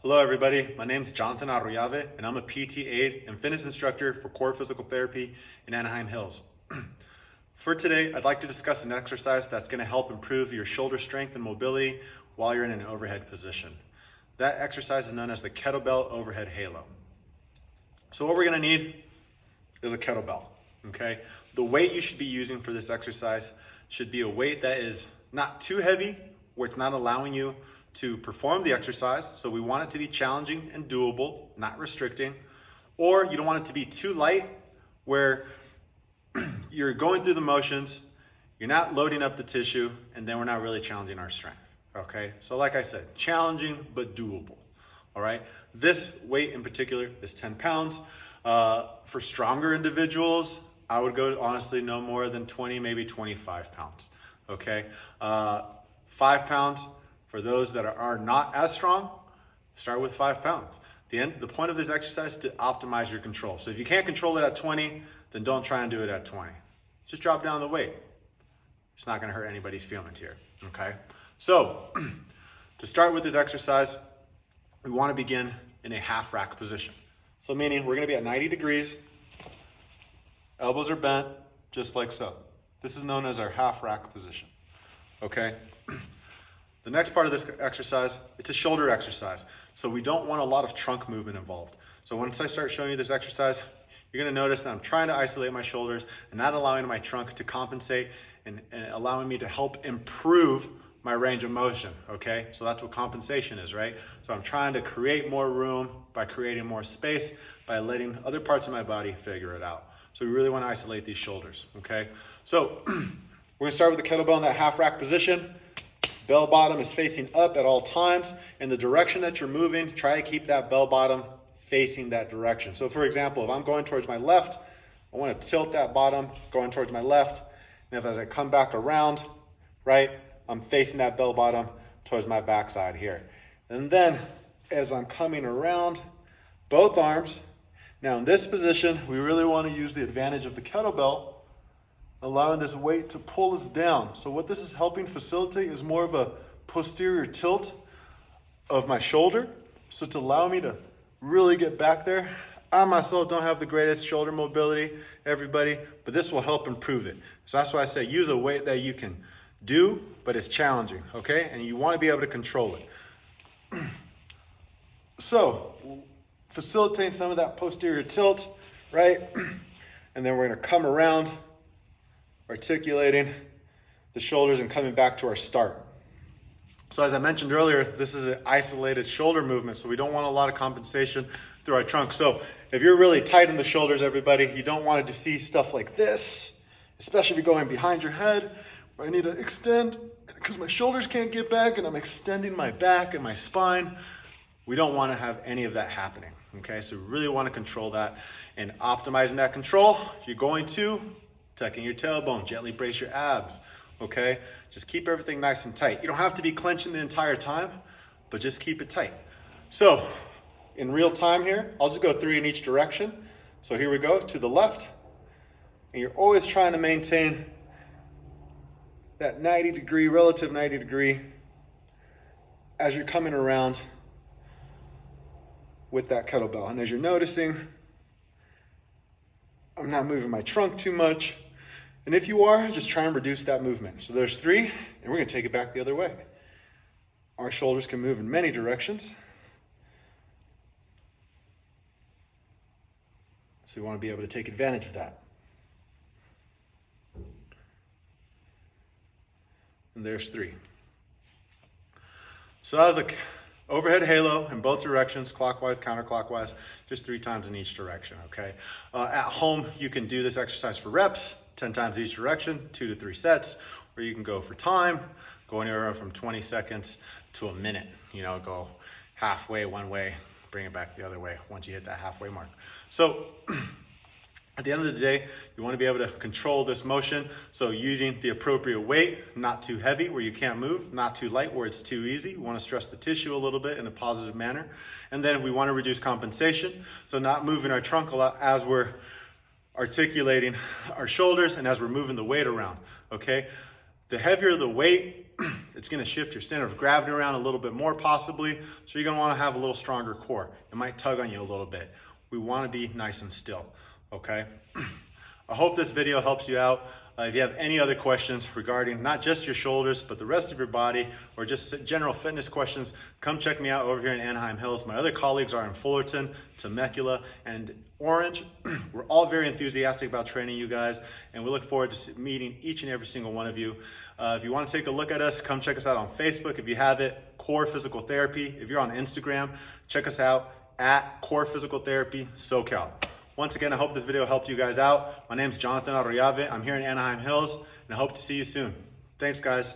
Hello everybody, my name is Jonathan Arroyave and I'm a PT aide and fitness instructor for Core Physical Therapy in Anaheim Hills. For today, I'd like to discuss an exercise that's going to help improve your shoulder strength and mobility while you're in an overhead position. That exercise is known as the Kettlebell Overhead Halo. So what we're going to need is a kettlebell, okay? The weight you should be using for this exercise should be a weight that is not too heavy, where it's not allowing you to perform the exercise. So we want it to be challenging and doable, not restricting. Or you don't want it to be too light where you're going through the motions, you're not loading up the tissue, and then we're not really challenging our strength, okay? So like I said, challenging but doable, all right? This weight in particular is 10 pounds. For stronger individuals, I would go honestly no more than 20, maybe 25 pounds, okay? 5 pounds. For those that are not as strong, start with 5 pounds. The point of this exercise is to optimize your control. So if you can't control it at 20, then don't try and do it at 20. Just drop down the weight. It's not gonna hurt anybody's feelings here, okay? So, to start with this exercise, we wanna begin in a half rack position. So meaning we're gonna be at 90 degrees, elbows are bent, just like so. This is known as our half rack position, okay? The next part of this exercise, it's a shoulder exercise. So we don't want a lot of trunk movement involved. So once I start showing you this exercise, you're gonna notice that I'm trying to isolate my shoulders and not allowing my trunk to compensate and allowing me to help improve my range of motion, okay? So that's what compensation is, right? So I'm trying to create more room by creating more space by letting other parts of my body figure it out. So we really wanna isolate these shoulders, okay? So we're gonna start with the kettlebell in that half rack position. Bell bottom is facing up at all times. In the direction that you're moving, try to keep that bell bottom facing that direction. So for example, if I'm going towards my left, I want to tilt that bottom going towards my left. And as I come back around, right, I'm facing that bell bottom towards my backside here. And then as I'm coming around, both arms. Now in this position, we really want to use the advantage of the kettlebell, allowing this weight to pull us down. So what this is helping facilitate is more of a posterior tilt of my shoulder. So it's allowing me to really get back there. I myself don't have the greatest shoulder mobility, everybody, but this will help improve it. So that's why I say use a weight that you can do, but it's challenging, okay? And you want to be able to control it. So facilitate some of that posterior tilt, right? And then we're going to come around, articulating the shoulders and coming back to our start. So as I mentioned earlier, this is an isolated shoulder movement, so we don't want a lot of compensation through our trunk. So if you're really tight in the shoulders, everybody, you don't want to see stuff like this, especially if you're going behind your head, where I need to extend because my shoulders can't get back and I'm extending my back and my spine. We don't want to have any of that happening, okay? So we really want to control that, and optimizing that control, you're going to tucking your tailbone, gently brace your abs, okay? Just keep everything nice and tight. You don't have to be clenching the entire time, but just keep it tight. So in real time here, I'll just go 3 in each direction. So here we go, to the left, and you're always trying to maintain that 90 degree, relative 90 degree as you're coming around with that kettlebell. And as you're noticing, I'm not moving my trunk too much. And if you are, just try and reduce that movement. So there's 3, and we're gonna take it back the other way. Our shoulders can move in many directions. So we wanna be able to take advantage of that. And there's 3. So that was an overhead halo in both directions, clockwise, counterclockwise, just 3 times in each direction, okay? At home, you can do this exercise for reps, 10 times each direction, 2 to 3 sets, or you can go for time, go anywhere from 20 seconds to a minute. You know, go halfway one way, bring it back the other way once you hit that halfway mark. So at the end of the day, you want to be able to control this motion. So using the appropriate weight, not too heavy where you can't move, not too light where it's too easy. We want to stress the tissue a little bit in a positive manner. And then we want to reduce compensation. So not moving our trunk a lot as we're articulating our shoulders and as we're moving the weight around, okay? The heavier the weight, it's gonna shift your center of gravity around a little bit more possibly, so you're gonna wanna have a little stronger core. It might tug on you a little bit. We wanna be nice and still, okay? I hope this video helps you out. If you have any other questions regarding not just your shoulders, but the rest of your body, or just general fitness questions, come check me out over here in Anaheim Hills. My other colleagues are in Fullerton, Temecula, and Orange. We're all very enthusiastic about training you guys, and we look forward to meeting each and every single one of you. If you want to take a look at us, come check us out on Facebook. If you have it, Core Physical Therapy. If you're on Instagram, check us out at Core Physical Therapy SoCal. Once again, I hope this video helped you guys out. My name is Jonathan Arroyave. I'm here in Anaheim Hills, and I hope to see you soon. Thanks, guys.